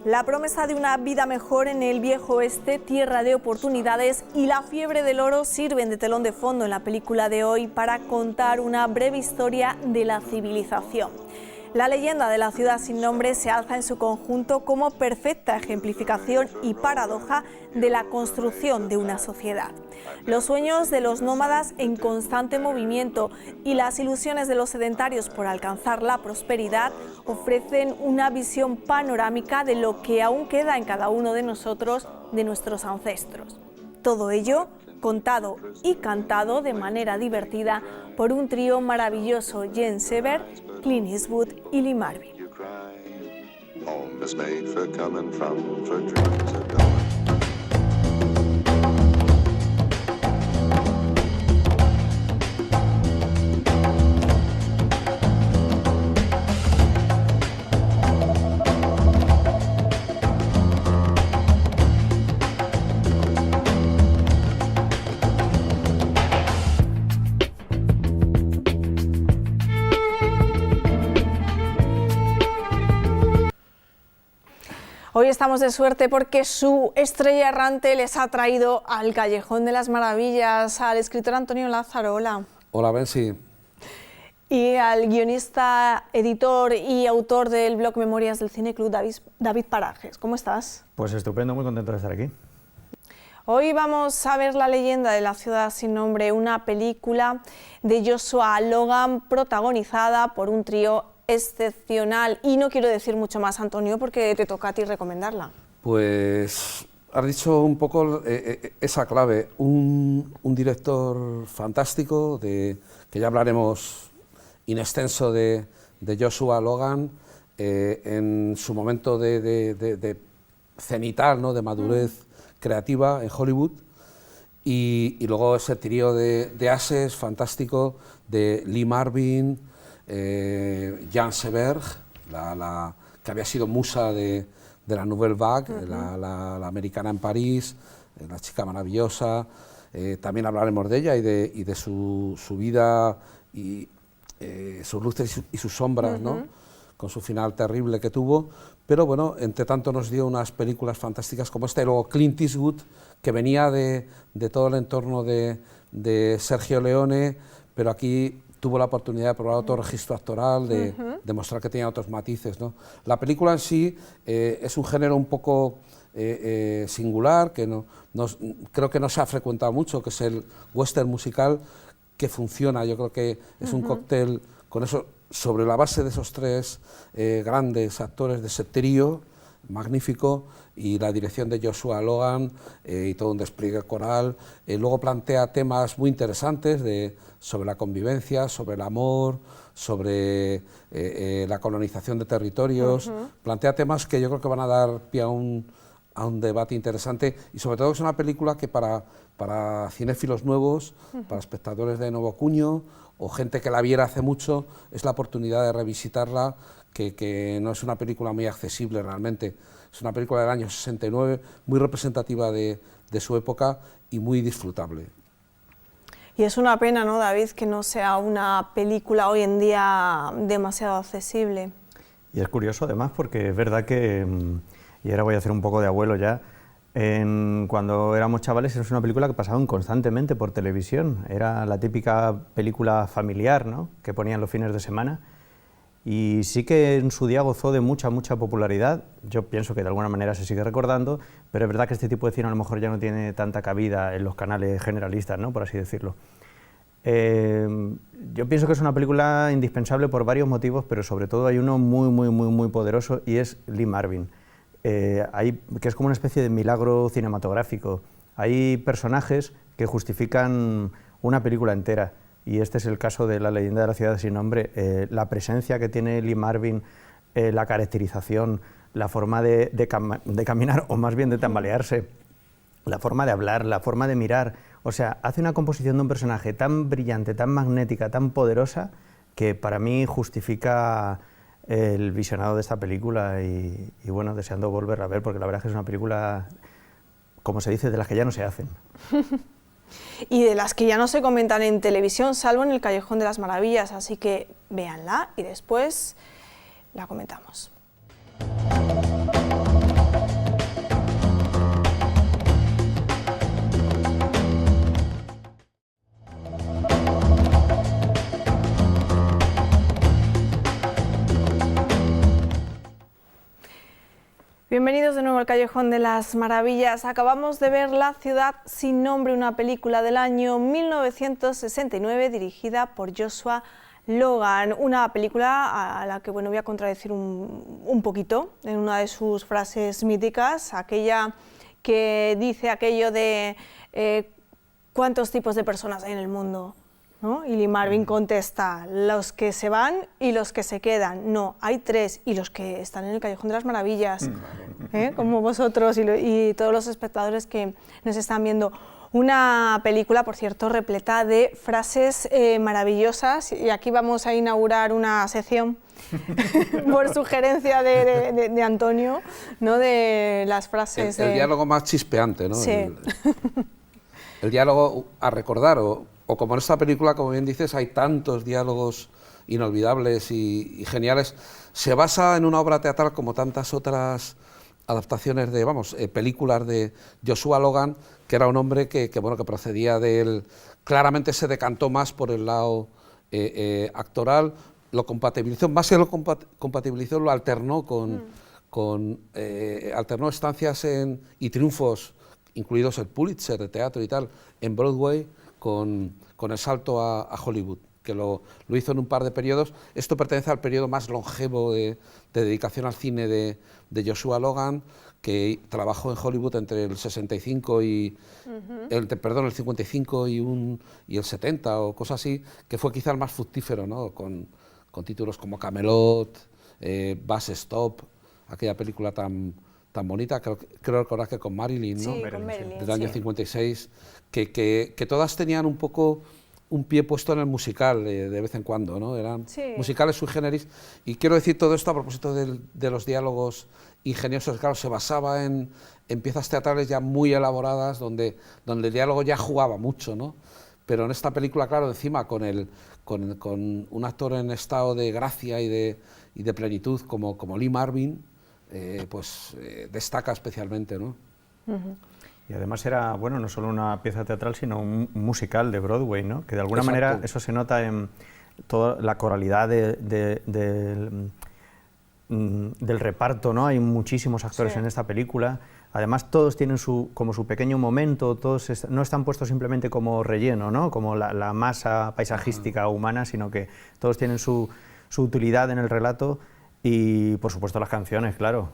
La promesa de una vida mejor en el viejo oeste, tierra de oportunidades, y la fiebre del oro sirven de telón de fondo en la película de hoy para contar una breve historia de la civilización. La leyenda de la ciudad sin nombre se alza en su conjunto como perfecta ejemplificación y paradoja de la construcción de una sociedad. Los sueños de los nómadas en constante movimiento y las ilusiones de los sedentarios por alcanzar la prosperidad ofrecen una visión panorámica de lo que aún queda en cada uno de nosotros, de nuestros ancestros. Todo ello contado y cantado de manera divertida por un trío maravilloso: Jean Seberg, Clint Eastwood y Lee Marvin. Hoy estamos de suerte porque su estrella errante les ha traído al Callejón de las Maravillas al escritor Antonio Lázaro. Hola. Hola, Bensi. Y al guionista, editor y autor del blog Memorias del Cine Club, David Parajes. ¿Cómo estás? Pues estupendo, muy contento de estar aquí. Hoy vamos a ver La leyenda de la ciudad sin nombre, una película de Joshua Logan protagonizada por un trío excepcional, y no quiero decir mucho más, Antonio, porque te toca a ti recomendarla. Pues has dicho un poco esa clave, un director fantástico, que ya hablaremos in extenso de Joshua Logan, en su momento de cenital, ¿no?, de madurez creativa en Hollywood, y luego ese trío de ases fantástico de Lee Marvin, Jean Seberg, que había sido musa de la Nouvelle Vague, la americana en París, la chica maravillosa. También hablaremos de ella y de su vida y sus luces y sus sombras, ¿no?, con su final terrible que tuvo. Pero bueno, entre tanto nos dio unas películas fantásticas como esta, y luego Clint Eastwood, que venía de todo el entorno de Sergio Leone, pero aquí tuvo la oportunidad de probar otro registro actoral, de mostrar que tenía otros matices, ¿no? La película en sí es un género un poco singular, que creo que no se ha frecuentado mucho, que es el western musical, que funciona. Yo creo que es un cóctel con eso, sobre la base de esos tres grandes actores, de ese trío magnífico, y la dirección de Joshua Logan, y todo un despliegue coral. Luego plantea temas muy interesantes sobre la convivencia, sobre el amor, sobre la colonización de territorios. Plantea temas que yo creo que van a dar pie a un debate interesante, y sobre todo es una película que para cinéfilos nuevos, para espectadores de nuevo cuño, o gente que la viera hace mucho, es la oportunidad de revisitarla, que no es una película muy accesible realmente. Es una película del año 69, muy representativa de su época y muy disfrutable. Y es una pena, ¿no, David?, que no sea una película hoy en día demasiado accesible. Y es curioso además porque es verdad que, y ahora voy a hacer un poco de abuelo ya, cuando éramos chavales es una película que pasaban constantemente por televisión. Era la típica película familiar, ¿no?, que ponían los fines de semana. Y sí que en su día gozó de mucha popularidad. Yo pienso que de alguna manera se sigue recordando, pero es verdad que este tipo de cine a lo mejor ya no tiene tanta cabida en los canales generalistas, ¿no?, por así decirlo. Yo pienso que es una película indispensable por varios motivos, pero sobre todo hay uno muy poderoso, y es Lee Marvin, que es como una especie de milagro cinematográfico. Hay personajes que justifican una película entera, y este es el caso de La leyenda de la ciudad sin nombre. La presencia que tiene Lee Marvin, la caracterización, la forma de caminar, o más bien de tambalearse, la forma de hablar, la forma de mirar, o sea, hace una composición de un personaje tan brillante, tan magnética, tan poderosa, que para mí justifica el visionado de esta película, y bueno, deseando volverla a ver, porque la verdad es que es una película, como se dice, de las que ya no se hacen. Y de las que ya no se comentan en televisión, salvo en El Callejón de las Maravillas, así que véanla y después la comentamos. Bienvenidos de nuevo al Callejón de las Maravillas. Acabamos de ver La ciudad sin nombre, una película del año 1969 dirigida por Joshua Logan, una película a la que voy a contradecir un poquito en una de sus frases míticas, aquella que dice aquello de ¿cuántos tipos de personas hay en el mundo? ¿No? Y Lee Marvin contesta, los que se van y los que se quedan. No, hay tres, y los que están en el Callejón de las Maravillas, como vosotros y todos los espectadores que nos están viendo. Una película, por cierto, repleta de frases maravillosas, y aquí vamos a inaugurar una sección por sugerencia de Antonio, ¿no? De las frases... El diálogo más chispeante, ¿no? Sí. El diálogo a recordar, o como en esta película, como bien dices, hay tantos diálogos inolvidables y geniales. Se basa en una obra teatral como tantas otras adaptaciones de, películas de Joshua Logan, que era un hombre que procedía claramente se decantó más por el lado actoral, lo compatibilizó, más que lo compatibilizó, lo alternó alternó estancias y triunfos, incluidos el Pulitzer de teatro y tal, en Broadway, con el salto a Hollywood, que lo hizo en un par de periodos. Esto pertenece al periodo más longevo de dedicación al cine de Joshua Logan, que trabajó en Hollywood entre el 65 y el 55 y el 70 o cosas así, que fue quizá el más fructífero, ¿no? Con títulos como Camelot, Bus Stop, aquella película tan bonita, creo recordar que con Marilyn, ¿no? Sí, con Marilyn, del año 56, que todas tenían un poco un pie puesto en el musical de vez en cuando, ¿no? Eran musicales sui generis, y quiero decir todo esto a propósito de los diálogos ingeniosos. Claro, se basaba en piezas teatrales ya muy elaboradas, donde el diálogo ya jugaba mucho, ¿no? Pero en esta película, claro, encima con un actor en estado de gracia y de plenitud como Lee Marvin, destaca especialmente, ¿no? Y además era, no solo una pieza teatral, sino un musical de Broadway, ¿no? Que de alguna manera eso se nota en toda la coralidad del reparto, ¿no? Hay muchísimos actores en esta película. Además, todos tienen como su pequeño momento, todos no están puestos simplemente como relleno, ¿no? Como la masa paisajística humana, sino que todos tienen su utilidad en el relato. Y, por supuesto, las canciones, claro.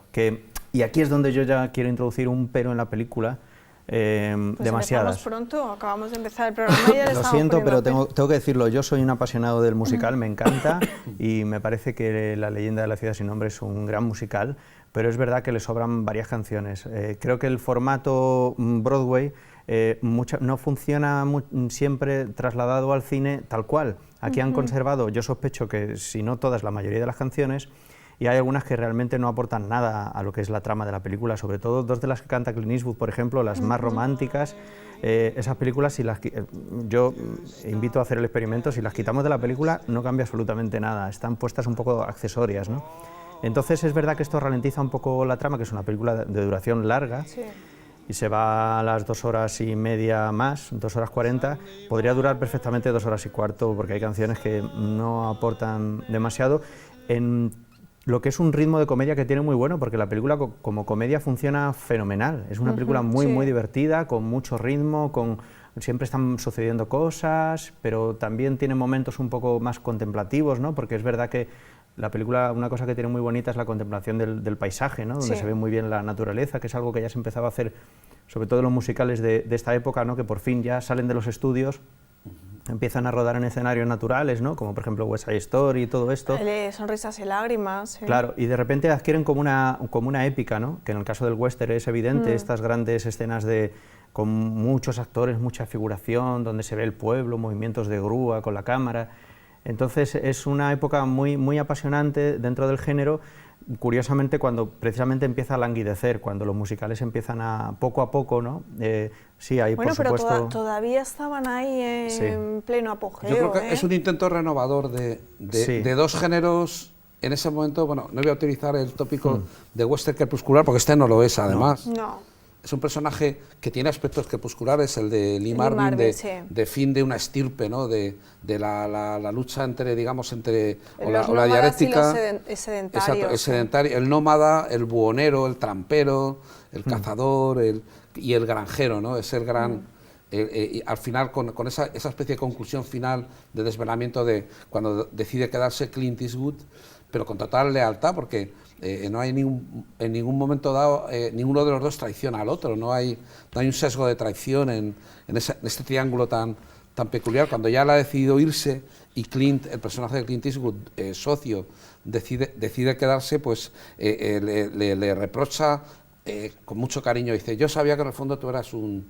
Y aquí es donde yo ya quiero introducir un pero en la película, demasiadas. Empezamos pronto, acabamos de empezar el programa y ya Lo siento, pero tengo que decirlo, yo soy un apasionado del musical, me encanta, y me parece que La leyenda de la ciudad sin nombre es un gran musical, pero es verdad que le sobran varias canciones. Creo que el formato Broadway no funciona siempre trasladado al cine tal cual. Aquí han conservado, yo sospecho que si no todas, la mayoría de las canciones, y hay algunas que realmente no aportan nada a lo que es la trama de la película, sobre todo dos de las que canta Clint Eastwood, por ejemplo, las más románticas. Esas películas, yo invito a hacer el experimento, si las quitamos de la película no cambia absolutamente nada, están puestas un poco accesorias, ¿no? Entonces es verdad que esto ralentiza un poco la trama, que es una película de duración larga, y se va a las 2 horas y media más, 2 horas 40, podría durar perfectamente 2 horas y cuarto, porque hay canciones que no aportan demasiado. En lo que es un ritmo de comedia que tiene muy bueno, porque la película como comedia funciona fenomenal. Es una película muy divertida, con mucho ritmo, siempre están sucediendo cosas, pero también tiene momentos un poco más contemplativos, ¿no? Porque es verdad que la película, una cosa que tiene muy bonita es la contemplación del paisaje, ¿no? Donde se ve muy bien la naturaleza, que es algo que ya se empezaba a hacer, sobre todo en los musicales de esta época, ¿no? Que por fin ya salen de los estudios, empiezan a rodar en escenarios naturales, ¿no? Como por ejemplo West Side Story y todo esto. Sonrisas y lágrimas. Claro, y de repente adquieren como una épica, ¿no? Que en el caso del western es evidente, estas grandes escenas con muchos actores, mucha figuración, donde se ve el pueblo, movimientos de grúa con la cámara. Entonces es una época muy apasionante dentro del género, curiosamente cuando precisamente empieza a languidecer, cuando los musicales empiezan poco a poco, ¿no? Sí, hay por supuesto... pero todavía estaban ahí en pleno apogeo. Yo creo que es un intento renovador de dos géneros. En ese momento, no voy a utilizar el tópico de western crepuscular, porque este no lo es, además. No. es un personaje que tiene aspectos crepusculares, el de Lee Marvin, sí. de fin de una estirpe, ¿no? de la lucha entre, digamos, entre Los o la dialéctica, sedentarios. exacto, el sedentario, el nómada, el buhonero, el trampero, el cazador y el granjero, ¿no? Es el gran... y al final, con esa especie de conclusión final de desvelamiento de cuando decide quedarse Clint Eastwood, pero con total lealtad, porque no hay en ningún momento dado, ninguno de los dos traiciona al otro, no hay un sesgo de traición en este triángulo tan peculiar. Cuando ya él ha decidido irse y el personaje de Clint Eastwood, socio, decide quedarse, pues le reprocha con mucho cariño, dice, yo sabía que en el fondo tú eras un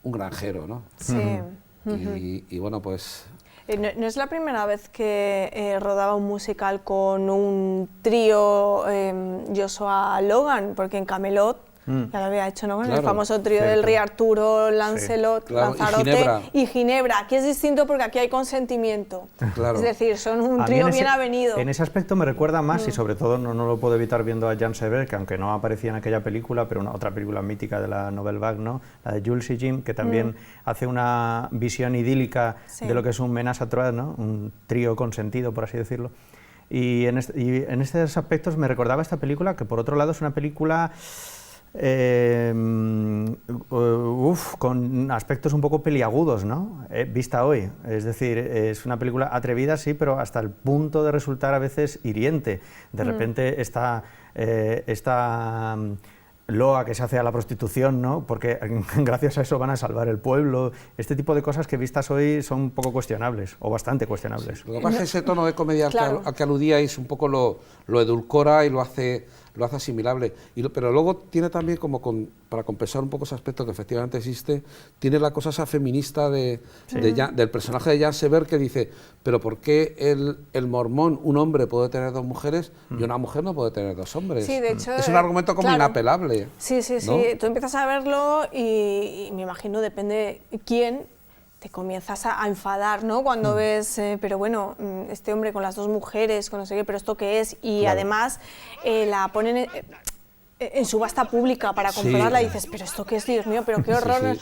granjero, ¿no? Sí. Y bueno, pues... No es la primera vez que rodaba un musical con un trío, Joshua Logan, porque en Camelot ya lo había hecho, ¿no? Con el famoso trío del Rey Arturo, Lancelot, Lanzarote y Ginebra. Aquí es distinto porque aquí hay consentimiento. Es decir, son un trío bien avenido. En ese aspecto me recuerda más, y sobre todo no lo puedo evitar viendo a Jan Seberg, que aunque no aparecía en aquella película, pero otra película mítica de la Nouvelle Vague, ¿no? La de Jules y Jim, que también hace una visión idílica de lo que es un ménage à trois, ¿no? Un trío consentido, por así decirlo. Y en estos aspectos me recordaba esta película, que por otro lado es una película... con aspectos un poco peliagudos, ¿no? Vista hoy, es decir, es una película atrevida, sí, pero hasta el punto de resultar a veces hiriente. De repente esta loa que se hace a la prostitución, ¿no? Porque gracias a eso van a salvar el pueblo. Este tipo de cosas que vistas hoy son un poco cuestionables, o bastante cuestionables. Sí, lo que pasa es que ese tono de comedia al que aludíais un poco lo edulcora y lo hace asimilable, pero luego tiene también para compensar un poco ese aspecto que efectivamente existe, tiene la cosa esa feminista del personaje de Jan Seberg, que dice, pero ¿por qué el mormón, un hombre puede tener dos mujeres y una mujer no puede tener dos hombres? Sí, de hecho, es un argumento como inapelable. Sí, ¿no? Tú empiezas a verlo y me imagino, depende quién, te comienzas a enfadar, ¿no? Cuando ves, pero bueno, este hombre con las dos mujeres, con no sé qué, pero ¿esto qué es? Y además la ponen en subasta pública para comprarla y dices, pero ¿esto qué es? Dios mío, pero qué horror.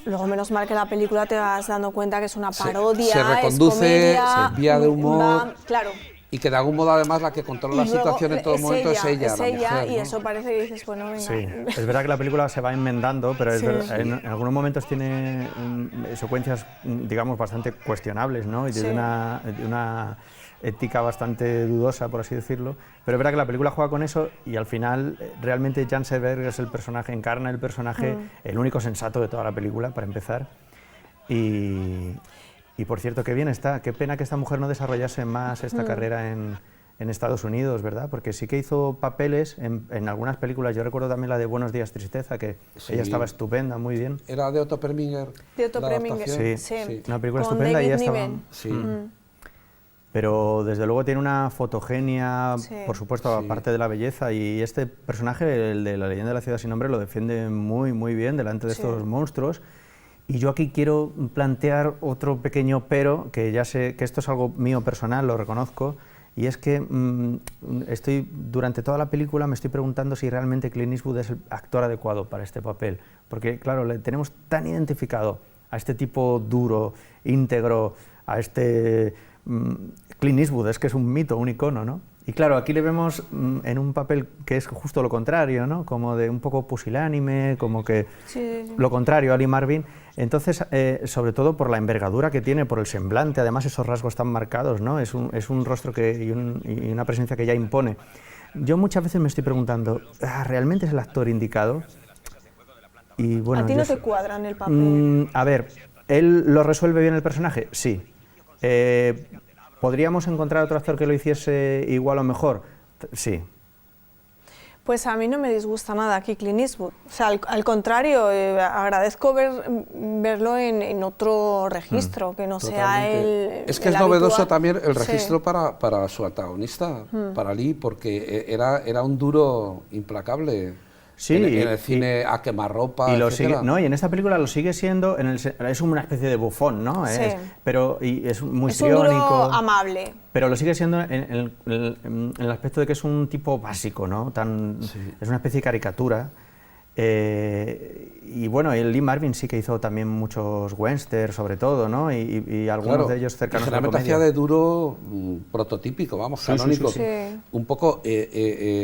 Luego, menos mal que en la película te vas dando cuenta que es una parodia, se reconduce, es comedia, se desvía de humor. Claro. Y que de algún modo además la que controla la situación en todo momento es ella, la mujer, y ¿no? eso parece que dices, bueno, venga. Sí, es verdad que la película se va enmendando, pero en algunos momentos tiene secuencias, digamos, bastante cuestionables, ¿no? Y de una ética bastante dudosa, por así decirlo, pero es verdad que la película juega con eso y al final realmente Jan Seberg es el personaje, encarna el personaje, el único sensato de toda la película, para empezar. Y por cierto, qué bien está, qué pena que esta mujer no desarrollase más esta carrera en Estados Unidos, ¿verdad? Porque sí que hizo papeles en algunas películas, yo recuerdo también la de Buenos días, tristeza, que ella estaba estupenda, muy bien. Era de Otto Preminger. De Otto Preminger, sí. Una película con estupenda David y ella estaba... Niven. Pero desde luego tiene una fotogenia, por supuesto, aparte de la belleza, y este personaje, el de La leyenda de la ciudad sin nombre, lo defiende muy, muy bien delante de estos monstruos. Y yo aquí quiero plantear otro pequeño pero, que ya sé que esto es algo mío personal, lo reconozco, y es que durante toda la película me estoy preguntando si realmente Clint Eastwood es el actor adecuado para este papel, porque claro, le tenemos tan identificado a este tipo duro, íntegro, a este Clint Eastwood, es que es un mito, un icono, ¿no? Y claro, aquí le vemos en un papel que es justo lo contrario, ¿no? Como de un poco pusilánime, como que lo contrario a Lee Marvin. Entonces, sobre todo por la envergadura que tiene, por el semblante, además esos rasgos tan marcados, ¿no? Es un rostro y una presencia que ya impone. Yo muchas veces me estoy preguntando, ¿realmente es el actor indicado? Y, bueno, ¿a ti no te cuadra en el papel? A ver, ¿él lo resuelve bien el personaje? Sí. ¿Podríamos encontrar otro actor que lo hiciese igual o mejor? Sí. Pues a mí no me disgusta nada aquí Clint Eastwood. O sea, al contrario, agradezco verlo en otro registro, que no sea el Es que es novedoso también el registro para su antagonista, para Lee, porque era un duro implacable. Sí, en el cine a quemarropa, y en esta película lo sigue siendo, es una especie de bufón, ¿no? Sí. Pero es muy es irónico. Un duro amable. Pero lo sigue siendo en el aspecto de que es un tipo básico, ¿no? Es una especie de caricatura. Y bueno, el Lee Marvin sí que hizo también muchos westerns, sobre todo, ¿no? Y algunos Claro, de ellos cercanos a la generalmente comedia. hacía de duro prototípico, vamos, Sí, sí, canónico. sí, sí. Un poco,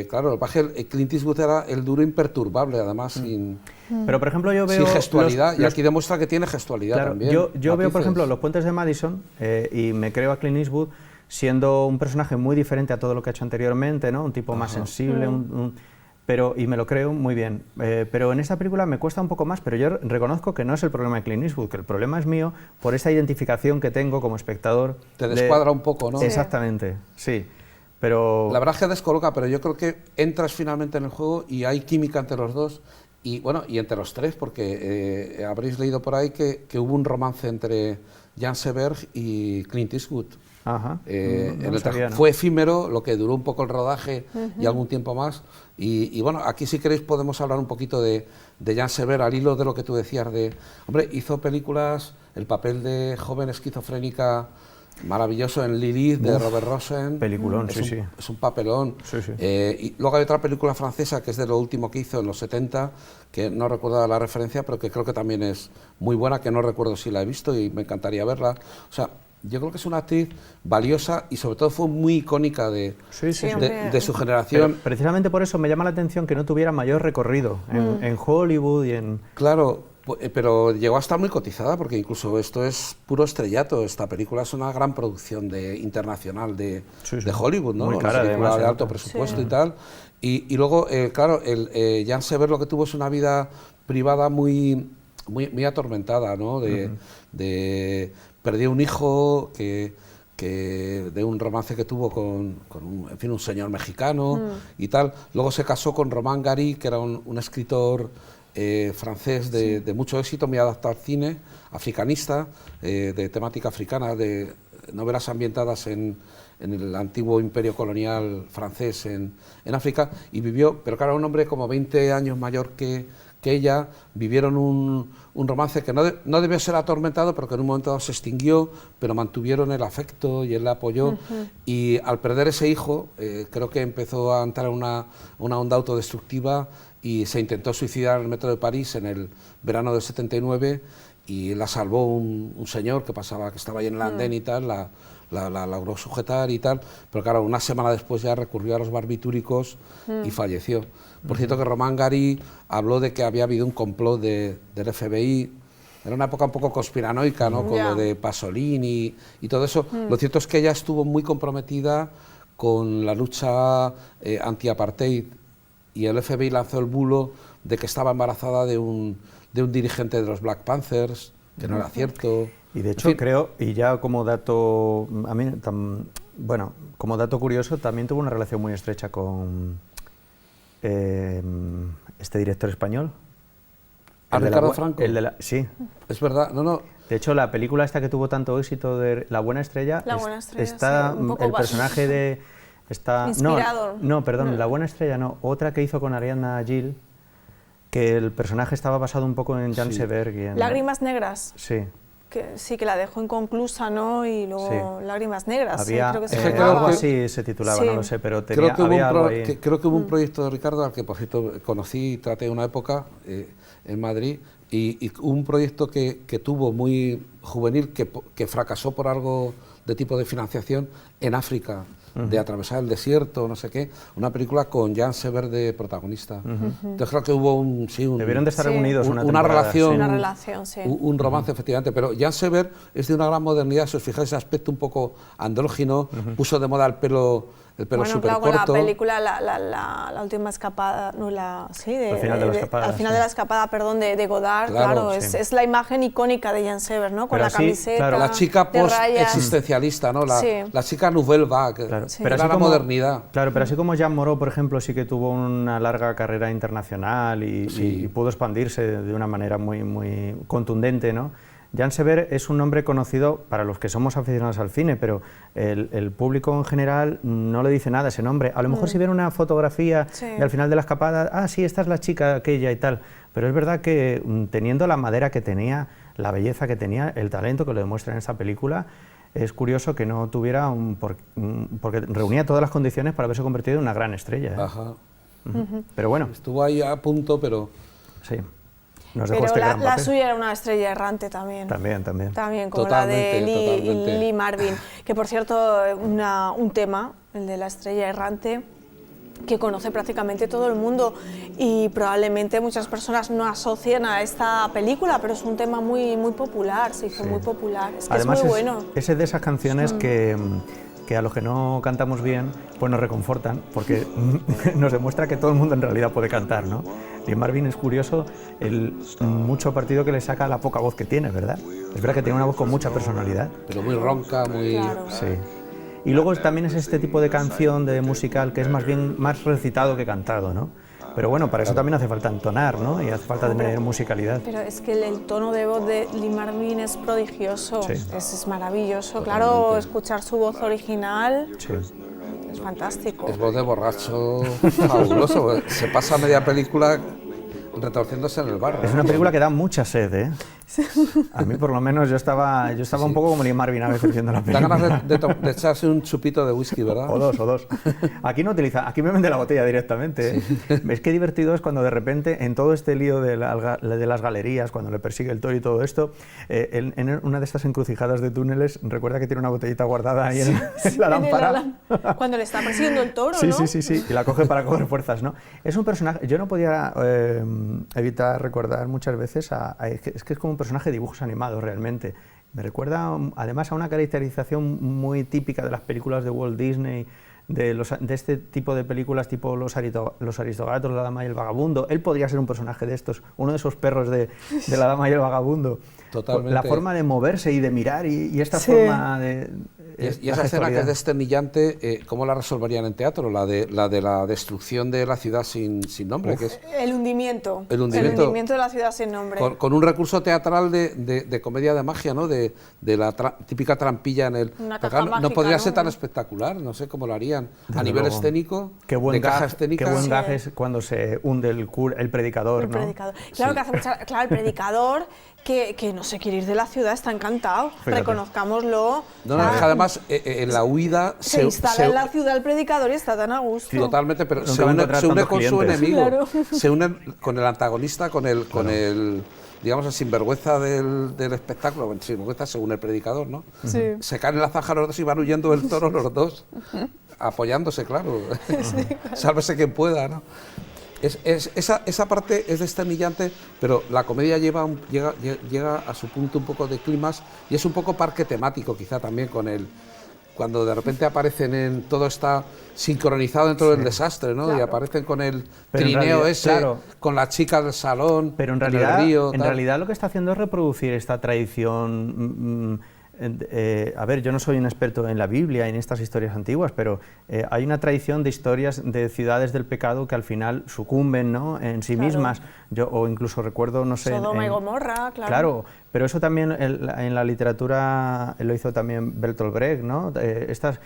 claro, el paje, Clint Eastwood era el duro imperturbable, además, sin Pero, por ejemplo, yo veo... gestualidad, y aquí demuestra que tiene gestualidad Claro, también. yo veo, por matices. ejemplo, Los puentes de Madison y me creo a Clint Eastwood siendo un personaje muy diferente a todo lo que ha hecho anteriormente, ¿no? Un tipo más sensible, y me lo creo muy bien. Pero en esta película me cuesta un poco más, pero yo reconozco que no es el problema de Clint Eastwood, que el problema es mío por esa identificación que tengo como espectador. Te descuadra un poco, ¿no? Exactamente, sí. Pero... La verdad es que descoloca, pero yo creo que entras finalmente en el juego y hay química entre los dos. Y bueno, y entre los tres, porque habréis leído por ahí que hubo un romance entre Jan Seberg y Clint Eastwood. Ajá, En no el sabía, ¿no? Fue efímero, lo que duró un poco el rodaje y algún tiempo más. Y bueno, aquí si queréis podemos hablar un poquito de Jan Seberg, al hilo de lo que tú decías de... Hombre, hizo películas, el papel de joven esquizofrénica maravilloso en Lilith, de Robert Rosen. Peliculón, sí, sí. Es un papelón. Sí, sí. Y luego hay otra película francesa que es de lo último que hizo en los 70, que no recuerdo la referencia, pero que creo que también es muy buena, que no recuerdo si la he visto y me encantaría verla. O sea, yo creo que es una actriz valiosa y sobre todo fue muy icónica de su generación. Pero precisamente por eso me llama la atención que no tuviera mayor recorrido en Hollywood y en... Claro, pero llegó a estar muy cotizada porque incluso esto es puro estrellato. Esta película es una gran producción internacional de Hollywood, ¿no? Muy cara, una película además, de alto presupuesto y tal. Y luego, claro, Jan Seberg lo que tuvo es una vida privada muy atormentada, ¿no? Perdió un hijo de un romance que tuvo con un señor mexicano y tal. Luego se casó con Romain Gary, que era un escritor francés de mucho éxito, muy adaptado al cine, africanista, de temática africana, de novelas ambientadas en el antiguo imperio colonial francés en África, y vivió, pero claro, un hombre como 20 años mayor que ella, vivieron un romance que no debió ser atormentado, pero que en un momento dado se extinguió, pero mantuvieron el afecto y él la apoyó, y al perder ese hijo, creo que empezó a entrar una onda autodestructiva y se intentó suicidar en el metro de París en el verano del 79, y la salvó un señor que estaba ahí en el andén y tal, la logró sujetar y tal, pero claro, una semana después ya recurrió a los barbitúricos y falleció. Por cierto que Romain Gary habló de que había habido un complot del FBI, era una época un poco conspiranoica, ¿no? Con lo de Pasolini y todo eso. Lo cierto es que ella estuvo muy comprometida con la lucha anti-apartheid, y el FBI lanzó el bulo de que estaba embarazada de un dirigente de los Black Panthers, que no era cierto. Y de hecho creo, y ya como dato, como dato curioso, también tuvo una relación muy estrecha con este director español. Ricardo Franco. Sí. Es verdad, no. De hecho, la película esta que tuvo tanto éxito de La Buena Estrella, está el personaje de... Inspirador. No, perdón, La Buena Estrella no, otra que hizo con Ariadna Gil, que el personaje estaba basado un poco en Jan Seberg. Y en... Lágrimas negras. Sí. Que la dejó inconclusa, ¿no? Y luego Lágrimas negras. Había, creo que algo así se titulaba, no lo sé, pero creo que hubo un Mm. proyecto de Ricardo al que, por cierto, conocí y traté una época en Madrid, y un proyecto que tuvo muy juvenil, que fracasó por algo de tipo de financiación en África, de atravesar el desierto, no sé qué, una película con Jan Seberg de protagonista. Entonces creo que hubo debieron de estar unidos una relación, sí. Un romance, efectivamente, pero Jan Seberg es de una gran modernidad. Si os fijáis, ese aspecto un poco andrógino, puso de moda el pelo súper corto. Con la película la última escapada, no al final de la escapada, perdón, de Godard, claro, es la imagen icónica de Jan Seberg, ¿no? Con la camiseta, la chica post-existencialista, ¿no? La chica Nouvelle Vague, pero era la modernidad. Claro, pero así como Jean Moreau, por ejemplo, sí que tuvo una larga carrera internacional y pudo expandirse de una manera muy, muy contundente, ¿no? Jan Seberg es un nombre conocido para los que somos aficionados al cine, pero el público en general no le dice nada ese nombre. A lo mejor si ven una fotografía y al final de la escapada, sí, esta es la chica aquella y tal, pero es verdad que teniendo la madera que tenía, la belleza que tenía, el talento que lo demuestra en esta película, es curioso que no tuviera porque reunía todas las condiciones para haberse convertido en una gran estrella. Ajá. Pero bueno. Estuvo ahí a punto, pero Sí. Nos dejó Pero este gran la papel. suya era una estrella errante también. También. También, como Totalmente, la de totalmente. Lee Marvin. Que por cierto, un tema, el de la estrella errante, que conoce prácticamente todo el mundo y probablemente muchas personas no asocian a esta película, pero es un tema muy, muy popular, se hizo muy popular. Es que Además, es muy bueno. es de esas canciones que a los que no cantamos bien, pues nos reconfortan, porque nos demuestra que todo el mundo en realidad puede cantar, ¿no? Y Marvin es curioso el mucho partido que le saca a la poca voz que tiene, ¿verdad? Es verdad que tiene una voz con mucha personalidad. Pero muy ronca, muy... Claro. Sí. Y luego también es este tipo de canción, de musical, que es más bien más recitado que cantado, ¿no? Pero bueno, para eso también hace falta entonar, ¿no? Y hace falta tener musicalidad. Pero es que el tono de voz de Lee Marvin es prodigioso, Sí. es maravilloso. Claro, escuchar su voz original Sí. es fantástico. Es voz de borracho fabuloso, porque se pasa media película retorciéndose en el bar. Es una película que da mucha sed, ¿eh? A mí por lo menos yo estaba un poco como Lee Marvin a veces viendo la Da película. ganas de echarse un chupito de whisky, ¿verdad? O dos. Aquí no utiliza, aquí me vende la botella directamente. ¿eh? ¿Ves qué divertido es cuando de repente, en todo este lío de las galerías, cuando le persigue el toro y todo esto, en una de estas encrucijadas de túneles, recuerda que tiene una botellita guardada ahí en la lámpara. Cuando le está persiguiendo el toro, Sí, ¿no? sí, y la coge para coger fuerzas, ¿no? Es un personaje, yo no podía evitar recordar muchas veces, es que es como un personaje de dibujos animados realmente. Me recuerda además a una caracterización muy típica de las películas de Walt Disney, de este tipo de películas tipo Los Aristogatos, La Dama y el Vagabundo. Él podría ser un personaje de estos, uno de esos perros de La Dama y el Vagabundo. Totalmente. La forma de moverse y de mirar y esta forma de... Y esa escena que es desternillante, ¿cómo la resolverían en teatro? La de la destrucción de la ciudad sin nombre, que es El hundimiento. El hundimiento. De la ciudad sin nombre. con un recurso teatral de comedia de magia, ¿no? De la típica trampilla en el... Una Pero caja claro, mágica, no podría ¿no? ser tan espectacular, no sé cómo lo harían. Desde A nivel luego. escénico, Qué buen de caja gag, escénica. Qué buen Sí. gag es cuando se hunde el predicador, El ¿no? predicador. Claro, Sí. que hace mucha, claro, el predicador que no se quiere ir de la ciudad, está encantado, Fíjate. reconozcámoslo. No, no, es que además en la huida se instala en la ciudad el predicador y está tan a gusto. Totalmente, pero Nunca se va a une encontrar con tantos su clientes. enemigo, Claro. se une con el antagonista, con el digamos, el sinvergüenza del espectáculo, bueno, sinvergüenza según el predicador, ¿no? Sí. Se caen en la zanja los dos y van huyendo del toro los dos, apoyándose, claro, sálvese quien pueda, ¿no? Esa parte es desternillante, pero la comedia llega a su punto un poco de clímax y es un poco parque temático quizá también cuando de repente aparecen todo está sincronizado dentro del desastre, ¿no? Claro. Y aparecen con el Pero en trineo realidad, ese, claro. con las chicas del salón, Pero en el realidad, río, tal. lo que está haciendo es reproducir esta tradición. A ver, yo no soy un experto en la Biblia y en estas historias antiguas, pero hay una tradición de historias de ciudades del pecado que al final sucumben, ¿no? En sí Claro. mismas. O incluso recuerdo, no sé... Sodoma y Gomorra, claro. Claro, pero eso también en la literatura lo hizo también Bertolt Brecht, ¿no? Estas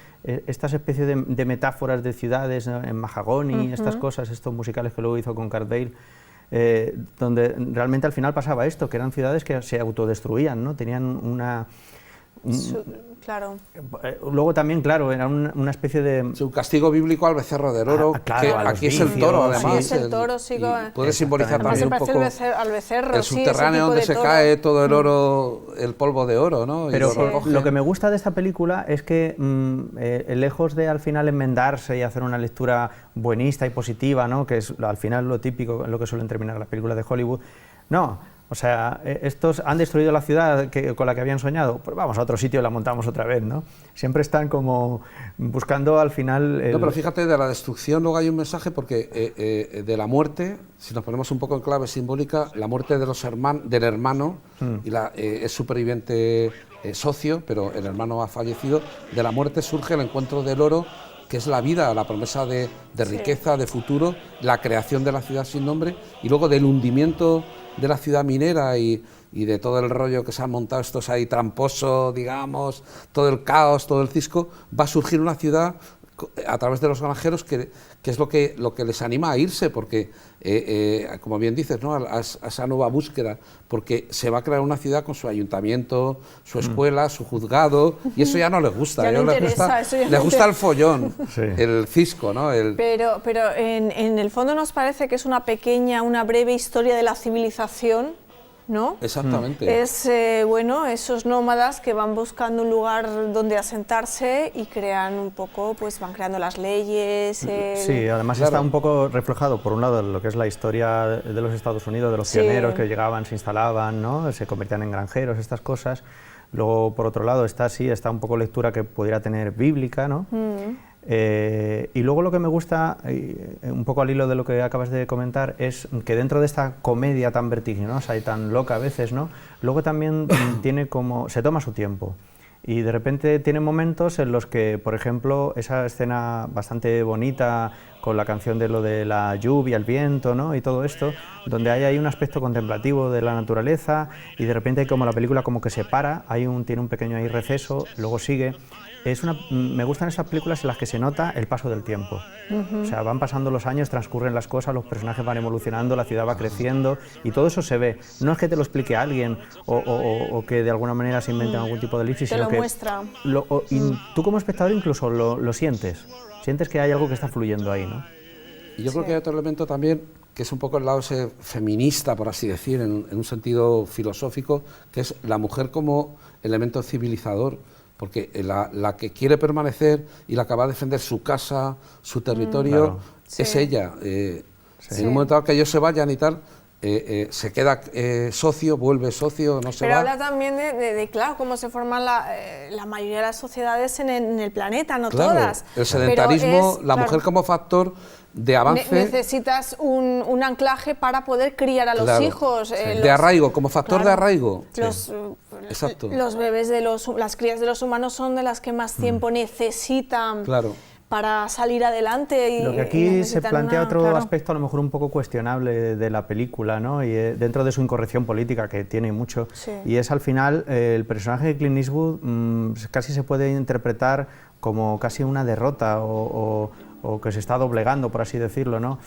especies de metáforas de ciudades, ¿no? En Mahagoni, estas cosas, estos musicales que luego hizo con Cart Bale, donde realmente al final pasaba esto, que eran ciudades que se autodestruían, ¿no? Tenían una... Claro. Luego también, claro, era una especie de... Es un castigo bíblico al becerro del oro, Claro, que a los aquí es el vicios, toro, sí. además. Aquí es el toro, sí, y puede simbolizar Además también se un parece poco al becerro, el sí, ese subterráneo tipo donde de se toro. cae todo el oro, el polvo de oro, ¿no? Y Pero lo recogen. lo que me gusta de esta película es que lejos de al final enmendarse y hacer una lectura buenista y positiva, ¿no? Que es al final lo típico, lo que suelen terminar las películas de Hollywood, no. O sea, estos han destruido la ciudad con la que habían soñado, pues vamos a otro sitio y la montamos otra vez, ¿no? Siempre están como buscando al final... No, pero fíjate, de la destrucción luego hay un mensaje porque de la muerte, si nos ponemos un poco en clave simbólica, la muerte de del hermano, y es superviviente socio, pero el hermano ha fallecido, de la muerte surge el encuentro del oro, que es la vida, la promesa de riqueza, de futuro, la creación de la ciudad sin nombre, y luego del hundimiento de la ciudad minera y de todo el rollo que se han montado estos ahí tramposos, digamos, todo el caos, todo el cisco, va a surgir una ciudad a través de los granjeros, que es lo que les anima a irse, porque, como bien dices, ¿no? a esa nueva búsqueda, porque se va a crear una ciudad con su ayuntamiento, su escuela, su juzgado, y eso ya no les gusta. Ya no interesa, les gusta el follón, Sí. el cisco, ¿no? Pero en el fondo nos parece que es una breve historia de la civilización, ¿no? Exactamente. Es, bueno, esos nómadas que van buscando un lugar donde asentarse y crean un poco, pues van creando las leyes. Sí, además Claro. está un poco reflejado, por un lado, en lo que es la historia de los Estados Unidos, de los Sí. pioneros que llegaban, se instalaban, ¿no? Se convertían en granjeros, estas cosas. Luego, por otro lado, está un poco lectura que pudiera tener bíblica, ¿no? Y luego lo que me gusta, un poco al hilo de lo que acabas de comentar, es que dentro de esta comedia tan vertiginosa y tan loca a veces, ¿no? Luego también tiene como, se toma su tiempo. Y de repente tiene momentos en los que, por ejemplo, esa escena bastante bonita con la canción de lo de la lluvia, el viento, ¿no? Y todo esto, donde hay ahí un aspecto contemplativo de la naturaleza y de repente como la película como que se para, tiene un pequeño ahí receso, luego sigue. Me gustan esas películas en las que se nota el paso del tiempo. O sea, van pasando los años, transcurren las cosas, los personajes van evolucionando, la ciudad va creciendo y todo eso se ve. No es que te lo explique alguien o que de alguna manera se inventen algún tipo de elipsis, Te sino lo que muestra. y tú como espectador incluso lo sientes. Sientes que hay algo que está fluyendo ahí, ¿no? Y yo creo que hay otro elemento también, que es un poco el lado ese feminista, por así decir, en un sentido filosófico, que es la mujer como elemento civilizador, porque la que quiere permanecer y la que va a defender su casa, su territorio, Claro. es Sí. ella. Sí. En un momento dado que ellos se vayan y tal, se queda socio, vuelve socio, no se Pero va. habla también de claro, cómo se forman la mayoría de las sociedades en el planeta, no Claro, todas. el sedentarismo, Pero la claro, mujer como factor de avance. necesitas un anclaje para poder criar a los Claro, hijos. de arraigo, como factor de arraigo. Exacto. Los bebés las crías de los humanos son de las que más tiempo necesitan Claro. para salir adelante. Y, Lo que y aquí se necesitan plantea otro claro. aspecto a lo mejor un poco cuestionable de la película, ¿no? Y dentro de su incorrección política, que tiene mucho, Sí. y es al final el personaje de Clint Eastwood casi se puede interpretar como casi una derrota o que se está doblegando, por así decirlo, ¿no?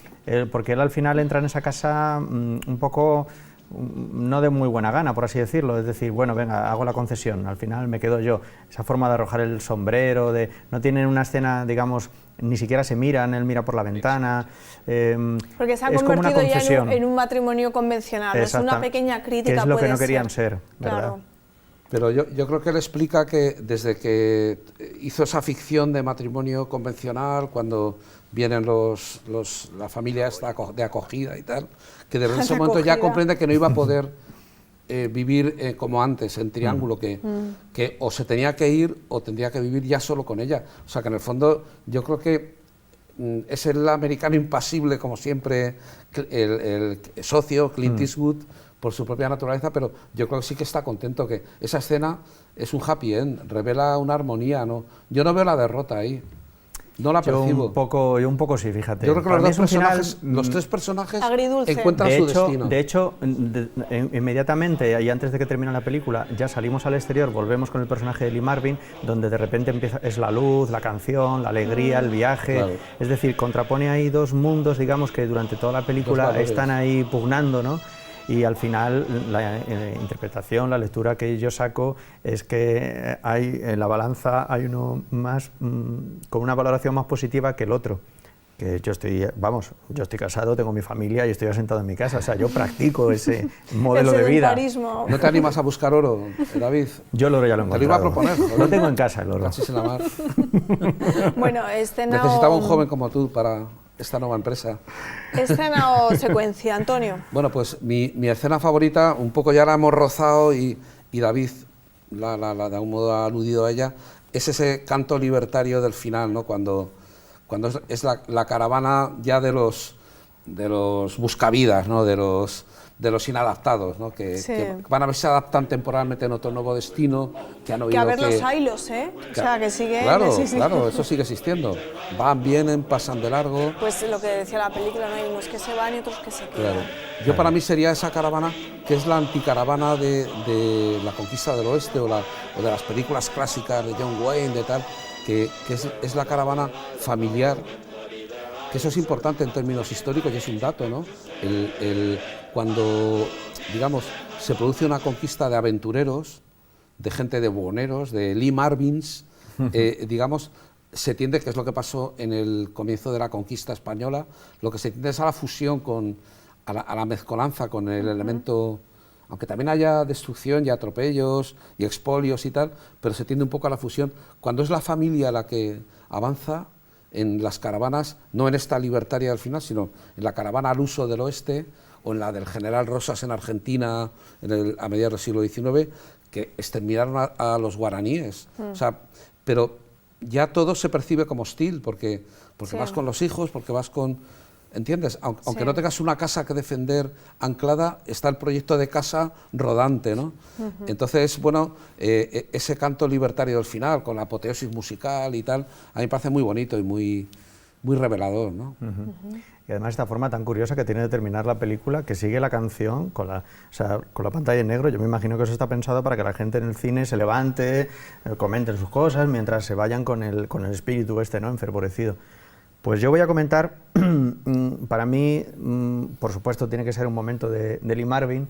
Porque él al final entra en esa casa un poco no de muy buena gana, por así decirlo, es decir, bueno, venga, hago la concesión, al final me quedo yo. Esa forma de arrojar el sombrero, no tienen una escena, digamos, ni siquiera se miran, él mira por la ventana. Porque se han es como una convertido ya concesión. en un matrimonio convencional, es una pequeña crítica. Que es lo que puede no querían ser, ¿verdad? claro. Pero yo creo que él explica que desde que hizo esa ficción de matrimonio convencional, cuando vienen la familia esta de acogida y tal, que desde ese momento ya comprende que no iba a poder vivir como antes, en triángulo, que o se tenía que ir o tendría que vivir ya solo con ella. O sea que en el fondo yo creo que es el americano impasible, como siempre, el socio, Clint Eastwood, por su propia naturaleza, pero yo creo que sí que está contento, que esa escena es un happy end, revela una armonía, ¿no? Yo no veo la derrota ahí, no la percibo. Yo un poco sí, fíjate. Yo creo que Para mí los dos es un final, personajes, los tres personajes agridulce. encuentran su destino. De hecho, inmediatamente, y antes de que termine la película, ya salimos al exterior, volvemos con el personaje de Lee Marvin, donde de repente es la luz, la canción, la alegría, el viaje. Claro. Es decir, contrapone ahí dos mundos, digamos, que durante toda la película están ahí pugnando, ¿no? Y al final la interpretación, la lectura que yo saco es que hay en la balanza hay uno más con una valoración más positiva que el otro. Que yo estoy casado, tengo mi familia y estoy asentado en mi casa, o sea, yo practico ese modelo de vida. sedentarismo. ¿No te animas a buscar oro, David? Yo el oro ya lo he Te lo iba a encontrado. proponer. Lo tengo en casa, el oro. Cachis en la mar. Bueno, escena Necesitaba o, un joven como tú para esta nueva empresa. escena o secuencia, Antonio. Bueno, pues mi escena favorita, un poco ya la hemos rozado y David la de algún modo ha aludido a ella, es ese canto libertario del final, ¿no? Cuando es la caravana ya de los buscavidas, ¿no? de los inadaptados, ¿no? Que van a ver si se adaptan temporalmente en otro nuevo destino, que han oído Que a ver los hilos, ¿eh? O sea, que sigue... Claro, eso sigue existiendo. Van, vienen, pasan de largo. Pues lo que decía la película, ¿no? Hay unos que se van y otros que se quedan. Claro. Yo para mí sería esa caravana, que es la anticaravana de la conquista del oeste o de las películas clásicas de John Wayne, de tal, que es la caravana familiar, que eso es importante en términos históricos y es un dato, ¿no? Cuando, digamos, se produce una conquista de aventureros, de gente de buhoneros, de Lee Marvins, digamos, se tiende, que es lo que pasó en el comienzo de la conquista española, lo que se tiende es a la fusión, a la mezcolanza con el elemento, aunque también haya destrucción y atropellos y expolios y tal, pero se tiende un poco a la fusión. Cuando es la familia la que avanza en las caravanas, no en esta libertaria al final, sino en la caravana al uso del oeste, o en la del general Rosas en Argentina a mediados del siglo XIX, que exterminaron a los guaraníes. O sea, pero ya todo se percibe como hostil, porque sí, vas con los hijos, porque vas con... ¿Entiendes? Aunque no tengas una casa que defender anclada, está el proyecto de casa rodante, ¿no? Entonces, bueno, ese canto libertario del final, con la apoteosis musical y tal, a mí me parece muy bonito y muy revelador, ¿no? Y además esta forma tan curiosa que tiene de terminar la película, que sigue la canción con la pantalla en negro. Yo me imagino que eso está pensado para que la gente en el cine se levante, comenten sus cosas, mientras se vayan con el espíritu ¿no? Enfervorecido. Pues yo voy a comentar, para mí, por supuesto, tiene que ser un momento de Lee Marvin,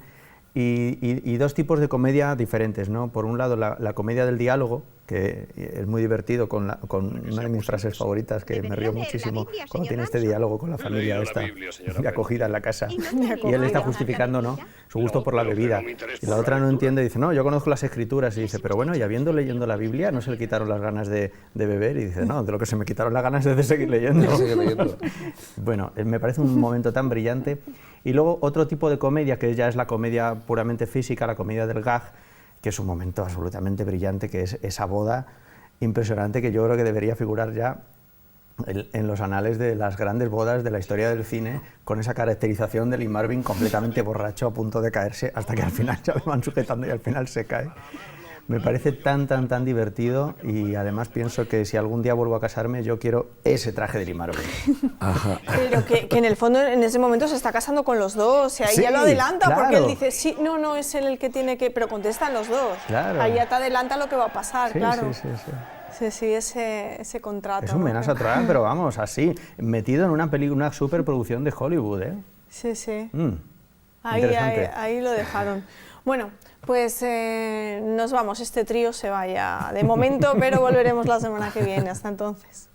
y dos tipos de comedia diferentes, ¿no? Por un lado, la comedia del diálogo, que es muy divertido, con una de mis frases favoritas, que me río muchísimo, cuando tiene este diálogo con la familia esta de acogida en la casa, y él está justificando, ¿no?, su gusto por la bebida, y la otra no entiende, dice, no, yo conozco las escrituras, y dice, pero bueno, y habiendo leyendo la Biblia, ¿no se le quitaron las ganas de beber? Y dice, no, de lo que se me quitaron las ganas es de seguir leyendo. Bueno, me parece un momento tan brillante. Y luego otro tipo de comedia, que ya es la comedia puramente física, la comedia del gag, que es un momento absolutamente brillante, que es esa boda impresionante, que yo creo que debería figurar ya en los anales de las grandes bodas de la historia del cine, con esa caracterización de Lee Marvin completamente borracho, a punto de caerse, hasta que al final ya le van sujetando y al final se cae. Me parece tan divertido, y además pienso que si algún día vuelvo a casarme, yo quiero ese traje de Lee Marvin. Pero que en el fondo en ese momento se está casando con los dos, y ahí sí, ya lo adelanta, claro, porque él dice, sí, no, es él el que tiene que... Pero contestan los dos, claro. Ahí ya te adelanta lo que va a pasar, sí, claro. Sí, ese contrato. Es un menaje a Troya, pero vamos, así, metido en una superproducción de Hollywood, ¿eh? Sí. Ahí lo dejaron. Bueno, pues nos vamos, este trío se vaya de momento, pero volveremos la semana que viene. Hasta entonces.